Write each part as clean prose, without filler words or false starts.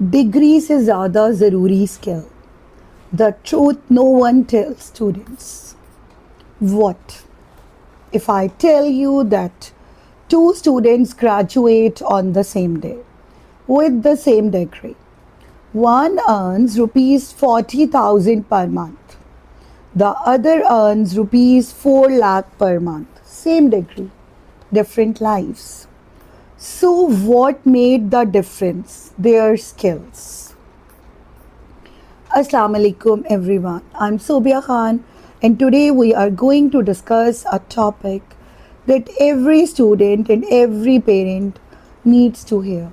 Degree से ज़्यादा ज़रूरी skill, the truth no one tells students. What if I tell you that two students graduate on the same day with the same degree? One earns rupees 40,000 per month. The other earns rupees 4 lakh per month. Same degree, different lives. So what made the difference? Their skills. Assalamu alaikum everyone. I'm Sobia Khan and today we are going to discuss a topic that every student and every parent needs to hear.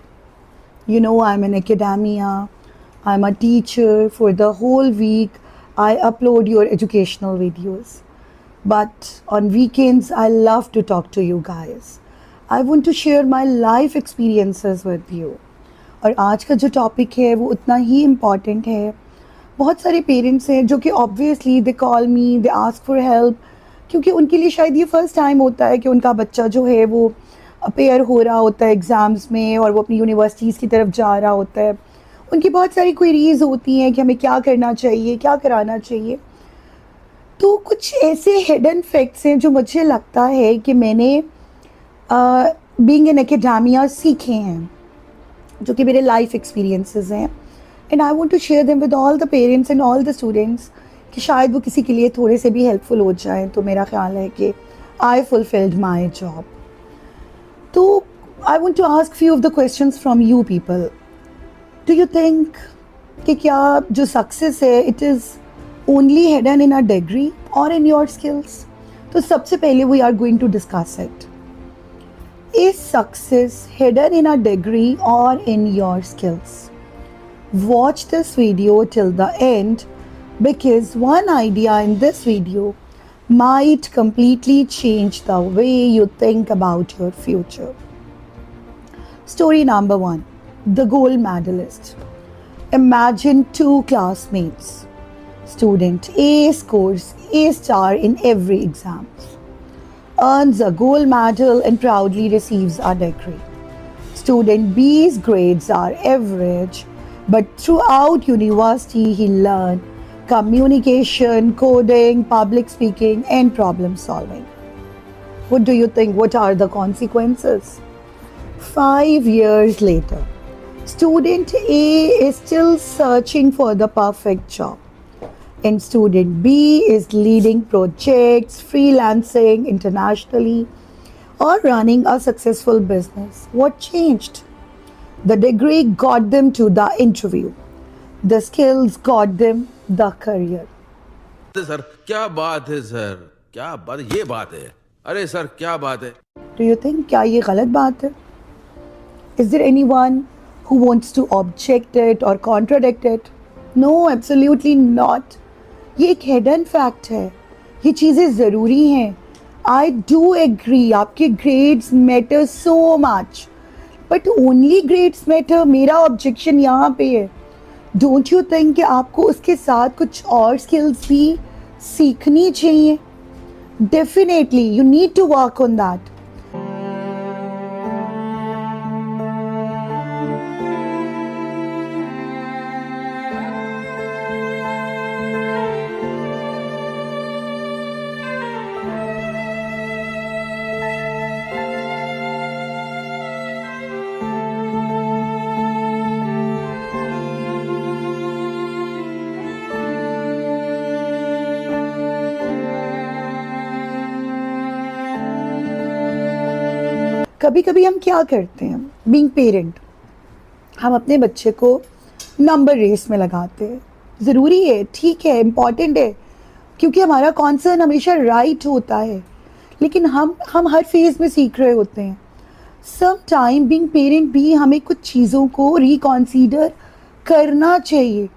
You know, I'm in academia, I'm a teacher. For the whole week, I upload your educational videos. But on weekends, I love to talk to you guys. I want to share my life experiences with you. और आज का जो topic है वो उतना ही important है. बहुत सारे पेरेंट्स हैं जो कि obviously they call me, they ask for help, क्योंकि उनके लिए शायद ये फर्स्ट टाइम होता है कि उनका बच्चा जो है वो अपेयर हो रहा होता है एग्ज़ाम्स में और वो अपनी यूनिवर्सिटीज़ की तरफ जा रहा होता है. उनकी बहुत सारी क्वेरीज होती हैं कि हमें क्या करना चाहिए, क्या कराना चाहिए. तो कुछ ऐसे हिडन फैक्ट्स हैं जो मुझे लगता है कि मैंने बीइंग इन एकेडेमिया सीखे हैं, जो कि मेरे लाइफ एक्सपीरियंसेस हैं. And I want to share them with all the parents and all the students कि शायद वो किसी के लिए थोड़े से भी हेल्पफुल हो जाएं. तो मेरा ख्याल है कि आई फुलफिल्ड माई जॉब. तो I want to ask few of the questions from you people. Do you think कि क्या जो सक्सेस है it is only hidden in a degree or in your skills? तो सबसे पहले we are going to discuss it. Is success hidden in a degree or in your skills? Watch this video till the end because one idea in this video might completely change the way you think about your future. Story number 1. The gold medalist. Imagine two classmates. Student A scores A star in every exam, earns a gold medal and proudly receives a degree. Student B's grades are average, but throughout university he learned communication, coding, public speaking and problem solving. What do you think? What are the consequences? 5 years later, student A is still searching for the perfect job. And student B is leading projects, freelancing internationally, or running a successful business. What changed? The degree got them to the interview. The skills got them the career. Sir क्या बात है sir, क्या बात, ये बात है. अरे sir क्या बात है. Do you think क्या ये गलत बात है? Is there anyone who wants to object it or contradict it? No, absolutely not. ये एक हिडन फैक्ट है. ये चीज़ें ज़रूरी हैं. आई डू एग्री, आपके grades matter so much, but only grades matter. मेरा ऑब्जेक्शन यहाँ पे है, डोंट यू थिंक कि आपको उसके साथ कुछ और स्किल्स भी सीखनी चाहिए? Definitely you need to work on that. कभी कभी हम क्या करते हैं, बीइंग पेरेंट, हम अपने बच्चे को नंबर रेस में लगाते हैं. ज़रूरी है, ठीक है, इम्पॉर्टेंट है, क्योंकि हमारा कॉन्सर्न हमेशा राइट होता है. लेकिन हम हर फेज़ में सीख रहे होते हैं. सम टाइम बीइंग पेरेंट भी हमें कुछ चीज़ों को रिकॉन्सीडर करना चाहिए.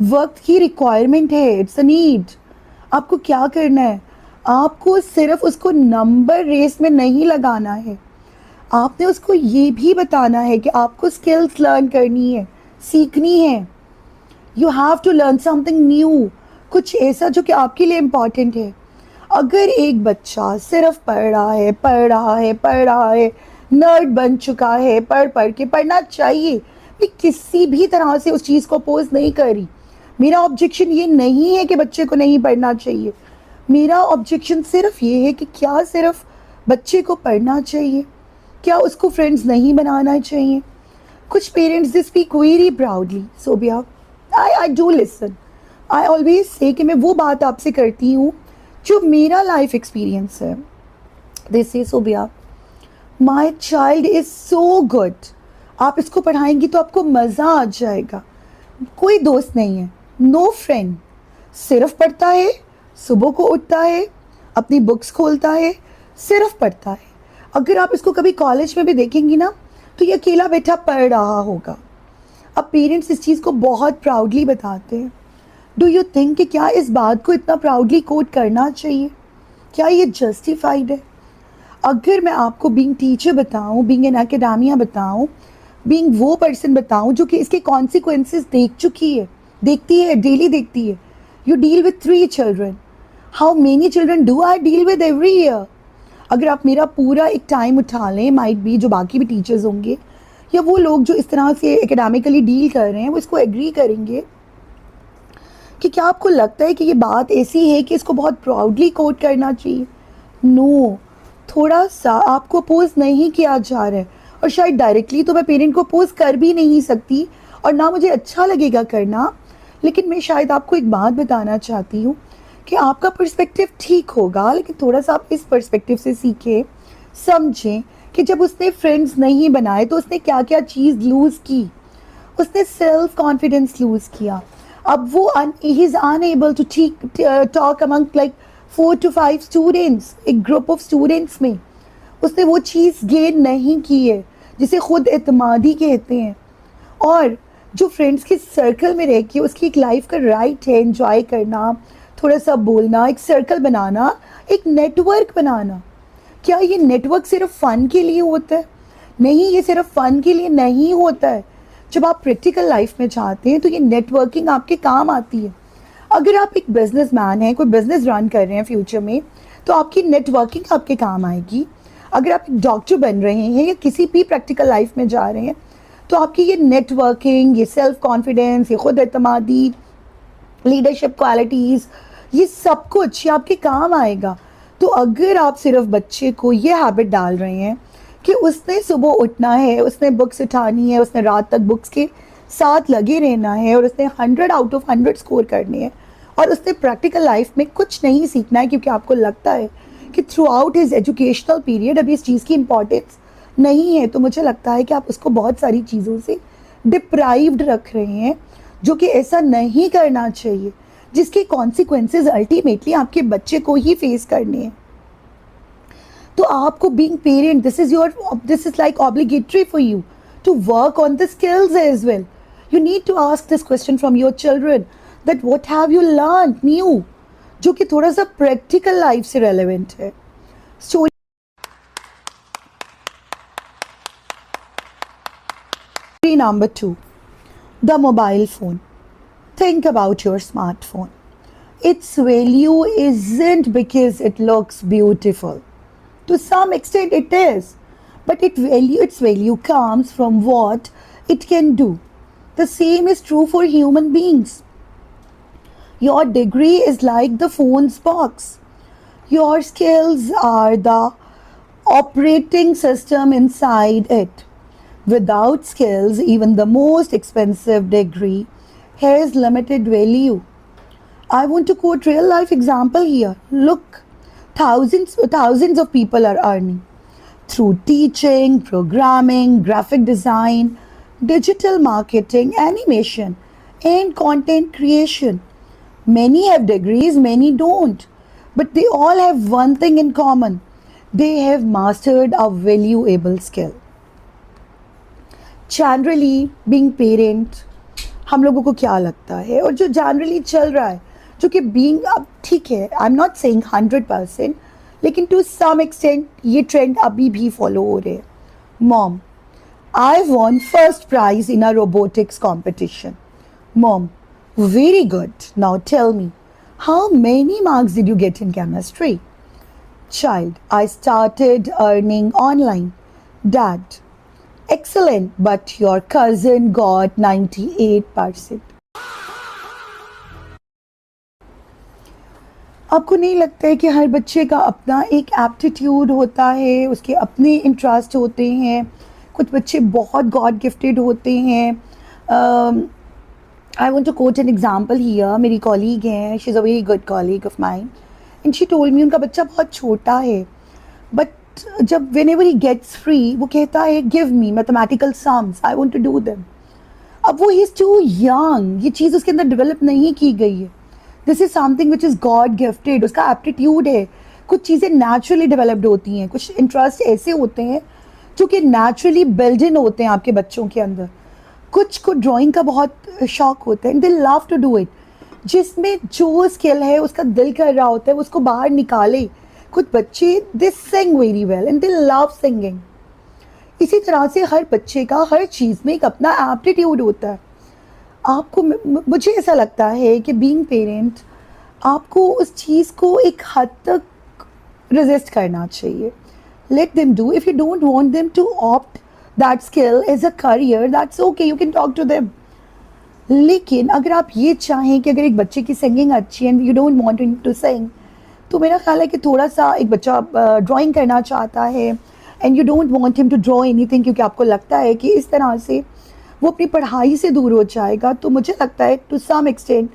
वक्त की रिक्वायरमेंट है, इट्स अ नीड. आपको क्या करना है? आपको सिर्फ उसको नंबर रेस में नहीं लगाना है. आपने उसको ये भी बताना है कि आपको स्किल्स लर्न करनी है, सीखनी है. You have to learn something new, कुछ ऐसा जो कि आपके लिए इम्पॉर्टेंट है. अगर एक बच्चा सिर्फ पढ़ रहा है, नर्ड बन चुका है, पढ़ के पढ़ना चाहिए, मैं किसी भी तरह से उस चीज़ को अपोज नहीं कर रही। मेरा ऑब्जेक्शन ये नहीं है कि बच्चे को नहीं पढ़ना चाहिए। मेरा ऑब्जेक्शन सिर्फ ये है कि क्या सिर्फ बच्चे को पढ़ना चाहिए, क्या उसको फ्रेंड्स नहीं बनाना चाहिए। कुछ parents they speak very proudly, Sobia, I do listen. I always say कि मैं वो बात आपसे करती हूँ जो मेरा लाइफ एक्सपीरियंस है। दे से, Sobia, my child is so good, आप इसको पढ़ाएंगी तो आपको मज़ा आ जाएगा। कोई दोस्त नहीं है, नो फ्रेंड, सिर्फ पढ़ता है, सुबह को उठता है, अपनी बुक्स खोलता है, सिर्फ पढ़ता है। अगर आप इसको कभी कॉलेज में भी देखेंगी ना तो ये अकेला बैठा पढ़ रहा होगा। अब पेरेंट्स इस चीज़ को बहुत प्राउडली बताते हैं। डू यू थिंक कि क्या इस बात को इतना प्राउडली कोट करना चाहिए? क्या ये जस्टिफाइड है? अगर मैं आपको बीइंग टीचर बताऊं, बीइंग एन एकेडेमिया बताऊं, बीइंग वो पर्सन बताऊं जो कि इसके कॉन्सिक्वेंसेस देख चुकी है, देखती है, डेली देखती है। You deal with 3 children, how many children do I deal with every year? अगर आप मेरा पूरा एक टाइम उठा लें, माइट बी जो बाकी भी टीचर्स होंगे या वो लोग जो इस तरह से एकेडमिकली डील कर रहे हैं, वो इसको एग्री करेंगे कि क्या आपको लगता है कि ये बात ऐसी है कि इसको बहुत प्राउडली कोट करना चाहिए? नो, थोड़ा सा आपको अपोज नहीं किया जा रहा है, और शायद डायरेक्टली तो मैं पेरेंट को अपोज कर भी नहीं सकती और ना मुझे अच्छा लगेगा करना। लेकिन मैं शायद आपको एक बात बताना चाहती हूँ कि आपका पर्सपेक्टिव ठीक होगा, लेकिन थोड़ा सा आप इस पर्सपेक्टिव से सीखें, समझें कि जब उसने फ्रेंड्स नहीं बनाए तो उसने क्या क्या चीज़ लूज़ की। उसने सेल्फ कॉन्फिडेंस लूज़ किया। अब वो ही is unable to talk among like 4 to 5 students, एक ग्रुप ऑफ स्टूडेंट्स में उसने वो चीज़ गेन नहीं की है जिसे खुद एतमादी कहते हैं। और जो फ्रेंड्स के सर्कल में रह के उसकी एक लाइफ का राइट है एंजॉय करना, थोड़ा सा बोलना, एक सर्कल बनाना, एक नेटवर्क बनाना। क्या ये नेटवर्क सिर्फ फ़न के लिए होता है? नहीं, ये सिर्फ फ़न के लिए नहीं होता है। जब आप प्रैक्टिकल लाइफ में जाते हैं तो ये नेटवर्किंग आपके काम आती है। अगर आप एक बिजनेसमैन हैं, कोई बिजनेस रन कर रहे हैं फ्यूचर में, तो आपकी नेटवर्किंग आपके काम आएगी। अगर आप एक डॉक्टर बन रहे हैं या किसी भी प्रैक्टिकल लाइफ में जा रहे हैं तो आपकी ये नेटवर्किंग, ये सेल्फ कॉन्फिडेंस, ये खुद एतमादी, लीडरशिप क्वालिटीज़, ये सब कुछ ये आपके काम आएगा। तो अगर आप सिर्फ बच्चे को ये हैबिट डाल रहे हैं कि उसने सुबह उठना है, उसने बुक्स उठानी है, उसने रात तक बुक्स के साथ लगे रहना है और उसने 100 आउट ऑफ 100 स्कोर करने हैं और उसने प्रैक्टिकल लाइफ में कुछ नहीं सीखना है क्योंकि आपको लगता है कि through out his educational period अभी इस चीज़ की इम्पोर्टेंस नहीं है, तो मुझे लगता है कि आप उसको बहुत सारी चीज़ों से डिप्राइव्ड रख रहे हैं, जो कि ऐसा नहीं करना चाहिए, जिसके कॉन्सिक्वेंसेस अल्टीमेटली आपके बच्चे को ही फेस करने हैं। तो आपको being parent, this is like obligatory for you to work on the skills as well. You need to ask this question from your children that what have you learned new, जो कि थोड़ा सा practical life से relevant है। Story number 2, the mobile phone. Think about your smartphone. Its value isn't because it looks beautiful. To some extent it is. But its value comes from what it can do. The same is true for human beings. Your degree is like the phone's box. Your skills are the operating system inside it. Without skills, even the most expensive degree has limited value. I want to quote real life example here. Look, thousands of people are earning through teaching, programming, graphic design, digital marketing, animation, and content creation. Many have degrees, many don't. But they all have one thing in common. They have mastered a valuable skill. Generally, being parent, हम लोगों को क्या लगता है और जो generally चल रहा है, जो कि being, अब ठीक है, आई एम नॉट सेइंग 100%, लेकिन टू सम एक्सटेंट ये ट्रेंड अभी भी फॉलो हो रहे हैं। Mom, I won first prize in a robotics competition. Mom, very good, now tell me, how many marks did you get in chemistry? Child, I started earning online. Dad, Excellent, but your cousin got 98%. आपको नहीं लगता है कि हर बच्चे का अपना एक aptitude होता है, उसके अपने इंटरेस्ट होते हैं? कुछ बच्चे बहुत गॉड गिफ्टेड होते हैं. I want to quote an example here. मेरी कॉलीग हैं, she is a very good colleague of mine, and she told me उनका बच्चा बहुत छोटा है, बट जब whenever he gets free वो कहता है give me mathematical sums, I want to do them. अब वो ही इज़ टू यंग, ये चीज़ उसके अंदर डेवलप नहीं की गई है. This is something which is God gifted. उसका एप्टीट्यूड है. कुछ चीज़ें नेचुरली डेवलप्ड होती हैं, कुछ इंटरेस्ट ऐसे होते हैं जो कि नेचुरली बिल्ड इन होते हैं आपके बच्चों के अंदर. कुछ को ड्राइंग का बहुत शौक होता है and they love to do it. जिसमें जो स्किल है उसका दिल कर रहा होता है वो उसको बाहर निकाले. कुछ बच्चे they sing very well and they love singing. इसी तरह से हर बच्चे का हर चीज़ में एक अपना एप्टीट्यूड होता है. आपको मुझे ऐसा लगता है कि बीइंग पेरेंट आपको उस चीज़ को एक हद तक रेजिस्ट करना चाहिए. Let them do. If you don't want them to opt that skill as a career, that's okay, you can talk to them. लेकिन अगर आप ये चाहें कि अगर एक बच्चे की सिंगिंग अच्छी है and you don't want him to sing, तो मेरा ख्याल है कि थोड़ा सा एक बच्चा ड्राइंग करना चाहता है and you don't want him to draw anything क्योंकि आपको लगता है कि इस तरह से वो अपनी पढ़ाई से दूर हो जाएगा, तो मुझे लगता है to some extent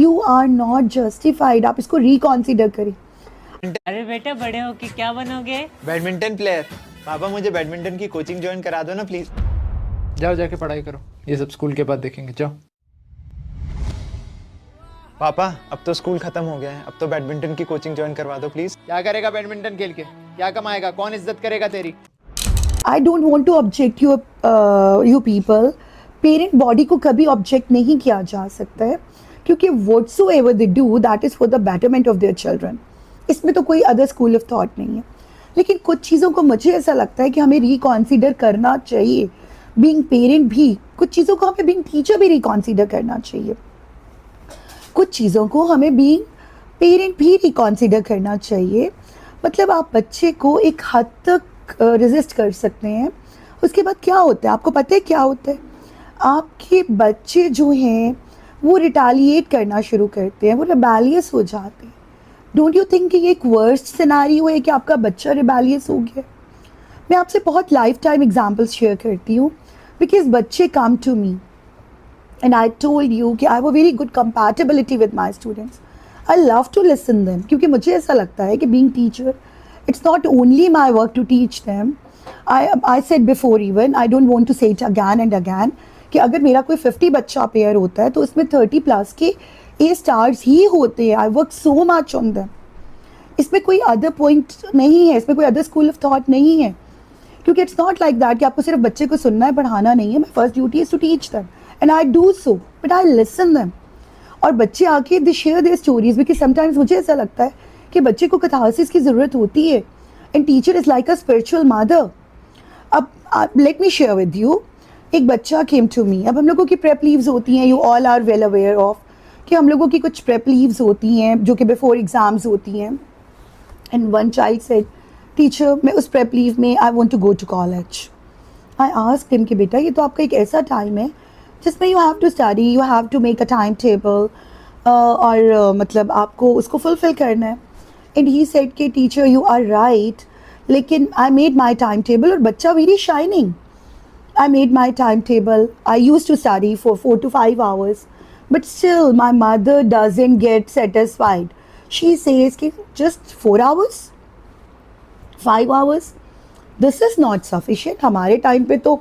you are not justified. आप इसको रिकॉन्सिडर करें. अरे बेटा बड़े हो के क्या बनोगे? Badminton player. पापा मुझे बैडमिंटन की कोचिंग ज्वाइन करा दो ना प्लीज. जाओ जाके पढ़ाई करो, ये सब स्कूल के बाद देखेंगे. जाओ. पापा अब तो स्कूल खत्म हो गया है, अब तो बैडमिंटन की कोचिंग ज्वाइन करवा दो प्लीज. क्या करेगा बैडमिंटन खेल के? क्या कमाएगा? कौन इज्जत करेगा तेरी? I don't want to object you people. Parent body को कभी ऑब्जेक्ट नहीं किया जा सकता है क्योंकि whatsoever they do that is for the betterment of their children. इसमें तो कोई अदर स्कूल ऑफ थॉट नहीं है. लेकिन कुछ चीज़ों को मुझे ऐसा लगता है कि हमें रिकॉन्सिडर करना चाहिए. बीइंग पेरेंट भी कुछ चीज़ों को हमें बीइंग टीचर भी रिकॉन्सिडर करना चाहिए. कुछ चीज़ों को हमें बीइंग पेरेंट भी रिकॉन्सिडर करना चाहिए. मतलब आप बच्चे को एक हद तक रेजिस्ट कर सकते हैं. उसके बाद क्या होता है आपको पता है क्या होता है? आपके बच्चे जो हैं वो रिटालिएट करना शुरू करते हैं, वो रिबेलियस हो जाते हैं. डोंट यू थिंक कि ये एक वर्स्ट सिनेरियो है कि आपका बच्चा रिबेलियस हो गया? मैं आपसे बहुत लाइफ टाइम एग्जाम्पल्स शेयर करती हूँ बिकॉज बच्चे come to me and I told you कि I have a very good compatibility with my students. I love to listen them क्योंकि मुझे ऐसा लगता है कि being teacher it's not only my work to teach them. I said before even, I don't want to say it again and again, कि अगर मेरा कोई 50 बच्चा पेयर होता है तो उसमें 30 प्लस के ए स्टार्स ही होते हैं. I work so much on them. इसमें कोई अदर पॉइंट नहीं है, इसमें कोई अदर स्कूल ऑफ थॉट नहीं है क्योंकि इट्स नॉट लाइक दैट कि आपको सिर्फ बच्चे को सुनना है, पढ़ाना नहीं है. My first duty is to teach them and I do so, but I listen them. और बच्चे आके they share their stories because sometimes मुझे ऐसा लगता है कि बच्चे को कैथारसिस की ज़रूरत होती है and teacher is like a spiritual mother. अब let me share with you. एक बच्चा केम टू मी. अब हम लोगों की प्रेप लीव्स होती हैं, you all are well aware of कि हम लोगों की कुछ प्रेप लीव्स होती हैं जो कि बिफोर एग्ज़ाम्स होती हैं. And one child said teacher मैं उस प्रेप लीव में I want to go to college. I asked him कि बेटा ये तो आपका एक ऐसा टाइम है जिसमें you have to study, you have to make a time table और मतलब आपको उसको फुलफिल करना है. एंड ही सेड कि टीचर यू आर राइट, लेकिन I made my time table. और बच्चा very shining. I made my time table. I use to study for 4 to 5 hours, but still my mother doesn't get satisfied. She says कि just 4 hours, 5 hours, this is not sufficient. हमारे time पे तो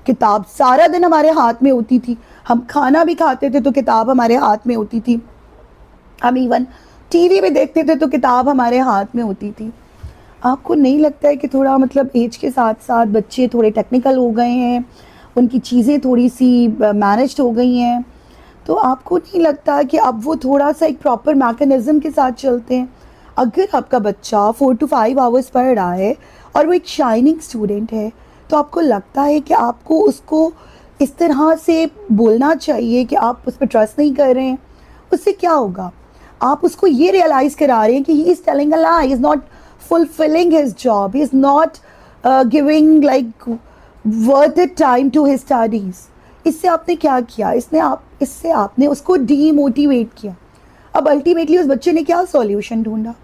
किताब सारा दिन हमारे हाथ में होती थी. हम खाना भी खाते थे तो किताब हमारे हाथ में होती थी. हम इवन टीवी भी देखते थे तो किताब हमारे हाथ में होती थी. आपको नहीं लगता है कि थोड़ा मतलब एज के साथ साथ बच्चे थोड़े टेक्निकल हो गए हैं, उनकी चीज़ें थोड़ी सी मैनेज्ड हो गई हैं? तो आपको नहीं लगता कि अब वो थोड़ा सा एक प्रॉपर मैकेनिज़्म के साथ चलते हैं? अगर आपका बच्चा 4 to 5 hours पढ़ रहा है और वो एक शाइनिंग स्टूडेंट है तो आपको लगता है कि आपको उसको इस तरह से बोलना चाहिए कि आप उस पर ट्रस्ट नहीं कर रहे हैं? उससे क्या होगा? आप उसको ये रियलाइज़ करा रहे हैं कि he is telling a lie, he is not fulfilling his job, he is not giving like worth it time to his studies. इससे आपने क्या किया? इससे आपने उसको डीमोटिवेट किया। अब अल्टीमेटली उस बच्चे ने क्या सॉल्यूशन ढूंढा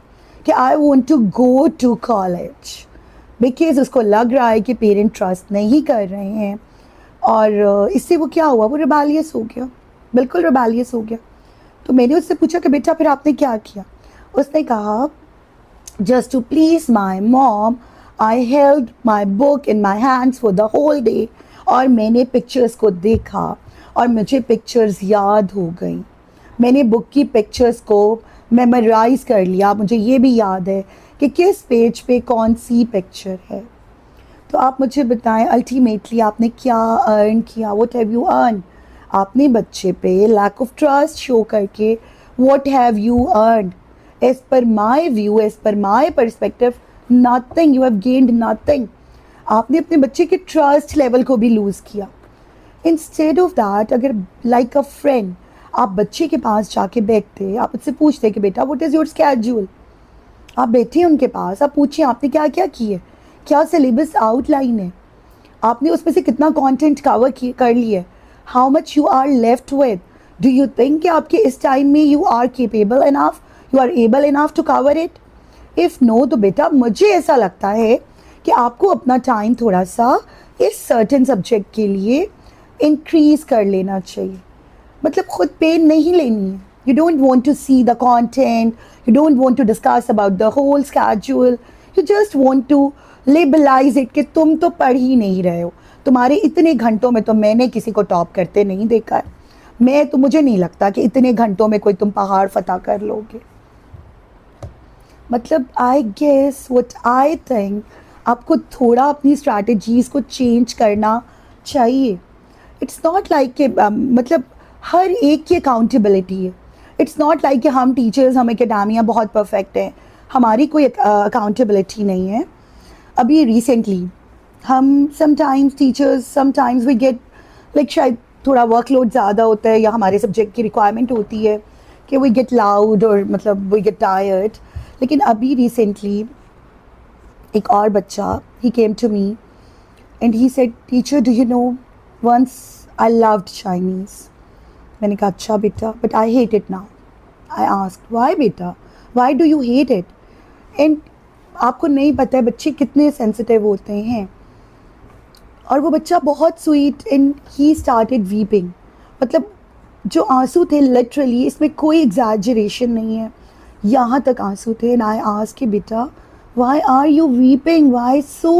कि I want to go to college, because उसको लग रहा है कि पेरेंट ट्रस्ट नहीं कर रहे हैं। और इससे वो क्या हुआ? वो रिबेलियस हो गया, बिल्कुल रिबेलियस हो गया। तो मैंने उससे पूछा कि बेटा फिर आपने क्या किया? उसने कहा, just to please my mom I held my book in my hands for the whole day. और मैंने पिक्चर्स को देखा और मुझे पिक्चर्स याद हो गई। मैंने बुक की पिक्चर्स को मेमोराइज कर लिया। मुझे ये भी याद है कि किस पेज पे कौन सी पिक्चर है। तो आप मुझे बताएं, अल्टीमेटली आपने क्या अर्न किया? What have you earn? आपने बच्चे पे लैक ऑफ ट्रस्ट शो करके what have you earn? As per my view, as per my perspective, nothing. You have gained nothing. आपने अपने बच्चे के ट्रस्ट लेवल को भी लूज़ किया। इंस्टेड ऑफ दैट, अगर लाइक अ फ्रेंड आप बच्चे के पास जाके बैठते, आप उससे पूछते कि बेटा व्हाट इज़ योर स्केड्यूल। आप बैठे उनके पास, आप पूछिए आपने क्या क्या किए, क्या सिलेबस आउटलाइन है, आपने उसमें से कितना कंटेंट कवर कर लिया है, how much you are left with. Do you think कि आपके इस टाइम में you are capable enough, you are able enough to cover it? If no, तो बेटा मुझे ऐसा लगता है कि आपको अपना टाइम थोड़ा सा इस सर्टेन सब्जेक्ट के लिए इंक्रीज कर लेना चाहिए। मतलब खुद पेन नहीं लेनी है। You don't want to see the content, you don't want to discuss about the whole schedule, you just want to labelize it कि तुम तो पढ़ ही नहीं रहे हो, तुम्हारे इतने घंटों में तो मैंने किसी को टॉप करते नहीं देखा है, मैं तो मुझे नहीं लगता कि इतने घंटों में कोई तुम पहाड़ फतह कर लोगे। मतलब I guess what I think, आपको थोड़ा अपनी स्ट्रैटेजीज़ को चेंज करना चाहिए। इट्स नॉट लाइक कि मतलब हर एक की अकाउंटेबिलिटी है। इट्स नॉट लाइक कि हम टीचर्स, हम एकेडमिया बहुत परफेक्ट हैं, हमारी कोई अकाउंटेबिलिटी नहीं है। अभी रिसेंटली हम sometimes teachers, sometimes we get like, शायद थोड़ा वर्कलोड ज़्यादा होता है या हमारे सब्जेक्ट की रिक्वायरमेंट होती है कि वी गेट लाउड और मतलब वी गेट टायर्ड। लेकिन अभी रिसेंटली एक और बच्चा, he came to me and he said, teacher, do you know, once I loved Chinese. मैंने कहा अच्छा बेटा, but I hate it now. I asked, why बेटा? Why do you hate it? And आपको नहीं पता है बच्चे कितने सेंसिटिव होते हैं। और वो बच्चा बहुत sweet and he started weeping. मतलब जो आंसू थे लिटरली, इसमें कोई एग्जैजरेशन नहीं है, यहाँ तक आंसू थे। एंड आई आस्क्ड कि बेटा why are you weeping? Why so?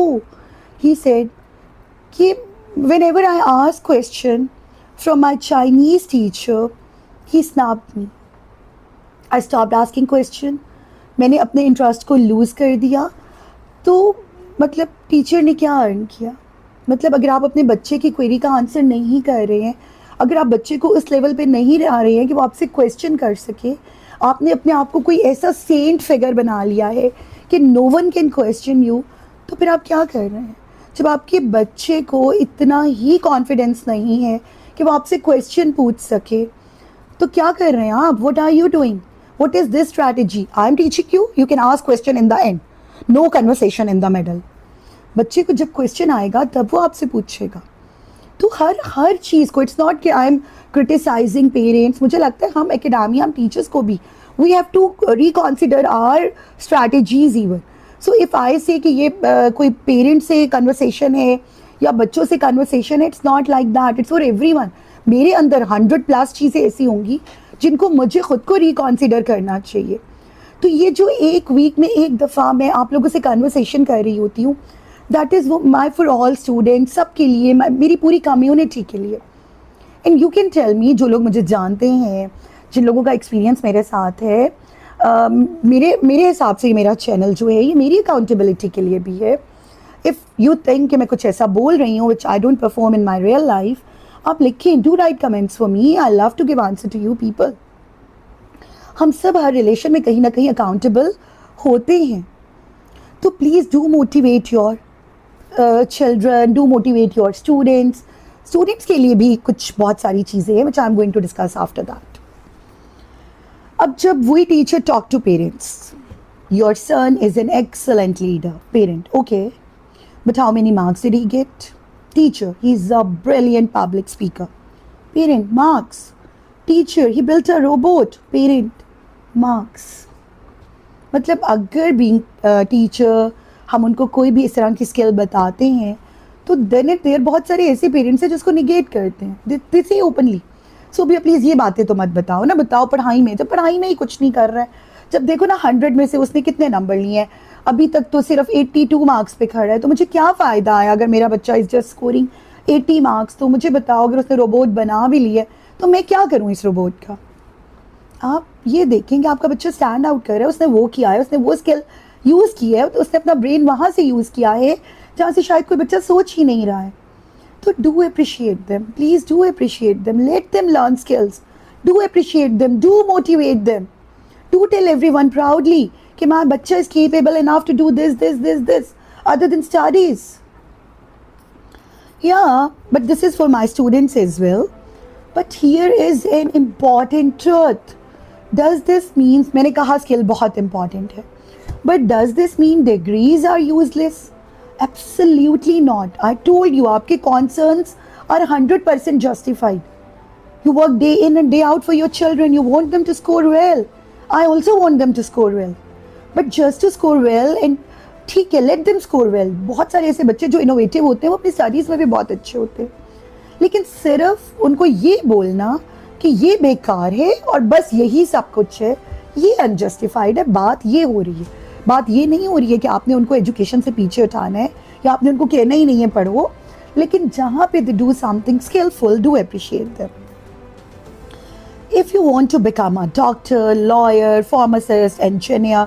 He said कि whenever I ask question from my Chinese teacher, he snapped me. I stopped asking question. मैंने अपने इंटरेस्ट को लूज़ कर दिया। तो मतलब टीचर ने क्या अर्न किया? मतलब अगर आप अपने बच्चे की क्वेरी का आंसर नहीं कर रहे हैं, अगर आप बच्चे को उस लेवल पे नहीं ला रहे हैं कि वो आपसे क्वेश्चन कर सके, आपने अपने आप को कोई ऐसा सेंट फिगर बना लिया है कि no one can question you, तो फिर आप क्या कर रहे हैं? जब आपके बच्चे को इतना ही कॉन्फिडेंस नहीं है कि वो आपसे क्वेश्चन पूछ सके, तो क्या कर रहे हैं आप? What are you doing? What is this strategy? I am teaching you, you can ask question in the end, no conversation in the middle. बच्चे को जब क्वेश्चन आएगा तब वो आपसे पूछेगा। तो हर चीज़ को, इट्स नॉट कि आई एम क्रिटिसाइजिंग पेरेंट्स। मुझे लगता है हम एकेडमिया, हम टीचर्स को भी we have to reconsider our strategies even. So if I say कि ये कोई पेरेंट्स से कन्वर्सेशन है या बच्चों से कन्वर्सेशन है, it's not like that, it's for everyone. मेरे अंदर 100+ चीज़ें ऐसी होंगी जिनको मुझे खुद को रिकॉन्सिडर करना चाहिए। तो ये जो एक वीक में एक दफ़ा मैं आप लोगों से कन्वर्सेशन कर रही होती हूँ, that is my for all students, सब के लिए, मेरी पूरी कम्युनिटी के लिए। And you can tell me, जो लोग मुझे जानते हैं, जिन लोगों का एक्सपीरियंस मेरे साथ है, मेरे हिसाब से मेरा चैनल जो है ये मेरी अकाउंटेबिलिटी के लिए भी है। इफ़ यू थिंक कि मैं कुछ ऐसा बोल रही हूँ which I don't perform in my real life, आप लिखें, do write comments for me, I love to give answer to you people. हम सब हर रिलेशन में कहीं ना कहीं अकाउंटेबल होते हैं। तो please do motivate your children, do motivate your students. Students के लिए भी कुछ बहुत सारी चीज़ें हैं which I am going to discuss after that. अब जब we teacher talk to parents, your son is an excellent leader, parent, okay, but how many marks did he get? Teacher, he's a brilliant public speaker. Parent, marks. Teacher, he built a robot. Parent, marks. मतलब अगर being teacher हम उनको कोई भी इस तरह की skill बताते हैं तो देन एंड देयर बहुत सारे ऐसे पेरेंट्स हैं जिसको निगेट करते हैं, दे से ओपनली। सो भैया प्लीज़ ये बातें तो मत बताओ ना, बताओ पढ़ाई में, जब पढ़ाई में ही कुछ नहीं कर रहा है। जब देखो ना 100 में से उसने कितने नंबर लिए हैं, अभी तक तो सिर्फ 82 मार्क्स पे खड़ा है, तो मुझे क्या फ़ायदा आया अगर मेरा बच्चा इज़ जस्ट स्कोरिंग 80 मार्क्स। तो मुझे बताओ अगर उसने रोबोट बना भी लिया तो मैं क्या करूँ इस रोबोट का। आप ये देखेंगे आपका बच्चा स्टैंड आउट कर रहा है, उसने वो किया है, उसने वो स्किल यूज़ की है, तो उसने अपना ब्रेन वहाँ से यूज़ किया है जहाँ से शायद कोई बच्चा सोच ही नहीं रहा है। तो do appreciate them, please do appreciate them, let them learn skills, do appreciate them, do motivate them, do tell everyone proudly कि माय बच्चा is capable enough to do this other than studies. Yeah, but this is for my students as well. But here is an important truth. Does this mean, मैंने कहा skill बहुत important है, but does this mean degrees are useless? Absolutely not. I told you, आपके concerns are 100% justified. You work day in and day out for your children. You want them to score well. I also want them to score well. But just to score well and ठीक है, let them score well. बहुत सारे ऐसे बच्चे जो innovative होते हैं वो अपनी स्टडीज़ में भी बहुत अच्छे होते हैं, लेकिन सिर्फ उनको ये बोलना कि ये बेकार है और बस यही सब कुछ है, ये अनजस्टिफाइड है। बात ये हो रही है, बात ये नहीं हो रही है कि आपने उनको एजुकेशन से पीछे उठाना है या आपने उनको कहना ही नहीं है पढ़ो, लेकिन जहाँ पे they do something skillful, do appreciate them. If you want to become a doctor, lawyer, pharmacist, engineer,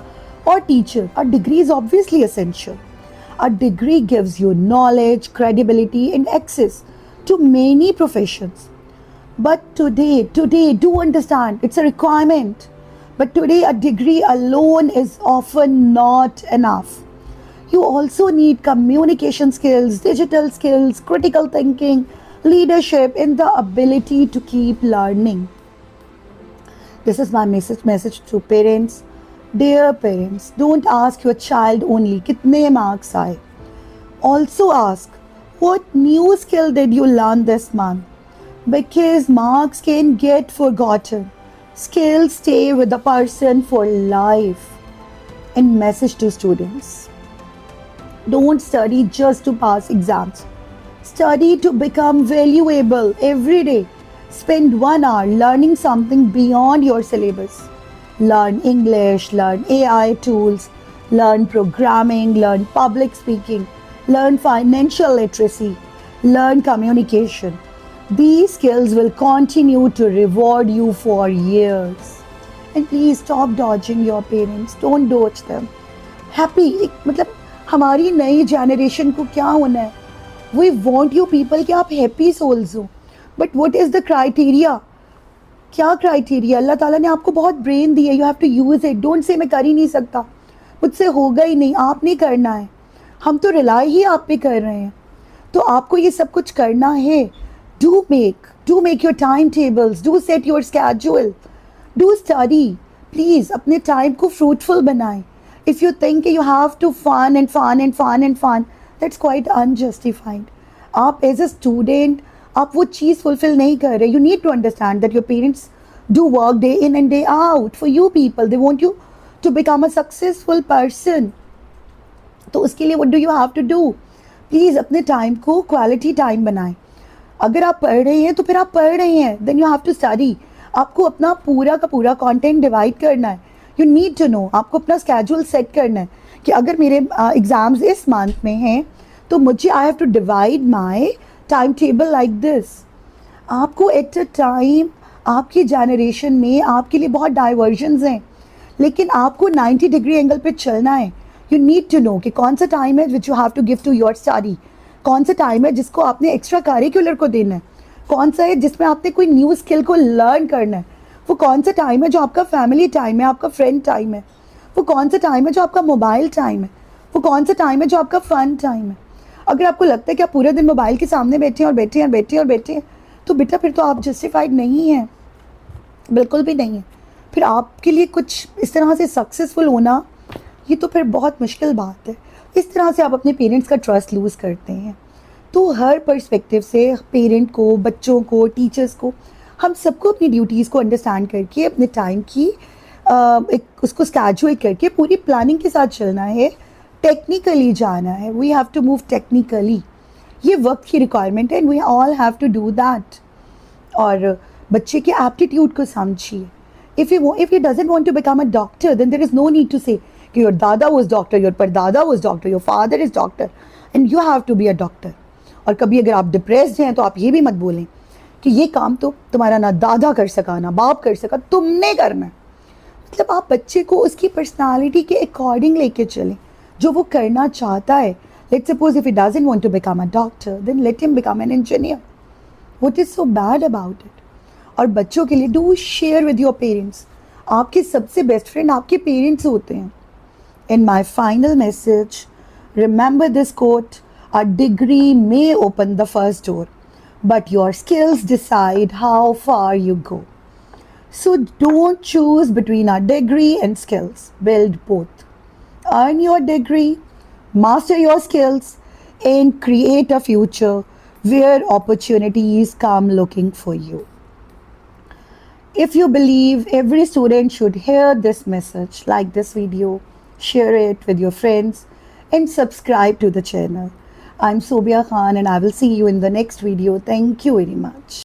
or teacher, a degree is obviously essential. A degree gives you knowledge, credibility, and access to many professions. But today, do understand, it's a requirement. But today, a degree alone is often not enough. You also need communication skills, digital skills, critical thinking, leadership, and the ability to keep learning. This is my message to parents. Dear parents, don't ask your child only कितने marks आए. Also ask, what new skill did you learn this month? Because marks can get forgotten. Skills stay with the person for life. And message to students. Don't study just to pass exams. Study to become valuable every day. Spend 1 hour learning something beyond your syllabus. Learn English, learn AI tools, learn programming, learn public speaking, learn financial literacy, learn communication. These skills will continue to reward you for years. And please stop dodging your parents. Don't dodge them. Happy, मतलब हमारी नई generation को क्या होना है? We want you people कि आप happy souls हो. But what is the criteria? क्या क्राइटेरिया? अल्लाह ताला ने आपको बहुत ब्रेन दी है, you have to use it. Don't say मैं कर ही नहीं सकता, मुझसे होगा ही नहीं, आपने करना है। हम तो रिलाई ही आप पे कर रहे हैं, तो आपको ये सब कुछ करना है। Do make your time tables, do set your schedule, do study. Please अपने टाइम को फ्रूटफुल बनाएं। If you think you have to fun and fun and fun and fun, that's quite unjustified. आप एज अ स्टूडेंट आप वो चीज़ fulfil नहीं कर रहे। You need to understand that your parents do work day in and day out for you people. They want you to become a successful person. तो उसके लिए what do you have to do? Please अपने time को quality time बनाएं। अगर आप पढ़ रहे हैं तो फिर आप पढ़ रहे हैं, then you have to study. आपको अपना पूरा का पूरा कंटेंट डिवाइड करना है। यू नीड टू नो, आपको अपना स्केड्यूल सेट करना है कि अगर मेरे एग्ज़ाम्स इस मंथ में हैं तो मुझे I have to divide my time table like this. आपको एट अ टाइम आपकी जनरेशन में आपके लिए बहुत डाइवर्जन्स हैं, लेकिन आपको 90 डिग्री एंगल पे चलना है। यू नीड टू नो कि कौन सा टाइम है which you have to give to your study, कौन सा टाइम है जिसको आपने एक्स्ट्रा करिकुलर को देना है, कौन सा है जिसमें आपने कोई न्यू स्किल को लर्न करना है, वो कौन सा टाइम है जो आपका फैमिली टाइम है, आपका फ्रेंड टाइम है, वो कौन सा टाइम है जो आपका मोबाइल टाइम है, वो कौन सा टाइम है जो आपका फ़न टाइम है। अगर आपको लगता है कि आप पूरे दिन मोबाइल के सामने बैठे हैं और बैठे हैं बैठे हैं और बैठे हैं, तो बेटा फिर तो आप जस्टिफाइड नहीं हैं, बिल्कुल भी नहीं है। फिर आपके लिए कुछ इस तरह से सक्सेसफुल होना ये तो फिर बहुत मुश्किल बात है। इस तरह से आप अपने पेरेंट्स का ट्रस्ट लूज़ करते हैं। तो हर पर्सपेक्टिव से पेरेंट को, बच्चों को, टीचर्स को, हम सबको अपनी ड्यूटीज़ को अंडरस्टैंड करके अपने टाइम की एक उसको स्कैजुएट करके पूरी प्लानिंग के साथ चलना है, टेक्निकली जाना है. We have to move technically. ये वक्त की रिक्वायरमेंट है and we all have to do that. और बच्चे के एप्टीट्यूड को समझिए. If he doesn't want to become a doctor, then there is no need to say कि your dada was doctor, your pardada was doctor, your father is doctor, and you have to be a doctor. और कभी अगर आप depressed हैं तो आप ये भी मत बोलें कि ये काम तो तुम्हारा ना दादा कर सका ना बाप कर सका, तुमने करना है. मतलब आप बच्चे को उसकी पर्सनालिटी के अकॉर्डिंग लेके चलें, जो वो करना चाहता है. Let's suppose if he doesn't want to become a doctor, then let him become an engineer. What is so bad about it? और बच्चों के लिए do share with your parents. आपके सबसे बेस्ट फ्रेंड आपके पेरेंट्स होते हैं. In my final message, remember this quote, a degree may open the first door but your skills decide how far you go. So don't choose between a degree and skills. Build both. Earn your degree, master your skills, and create a future where opportunities come looking for you. If you believe every student should hear this message, like this video, share it with your friends, and subscribe to the channel. I'm Sobia Khan, and I will see you in the next video. Thank you very much.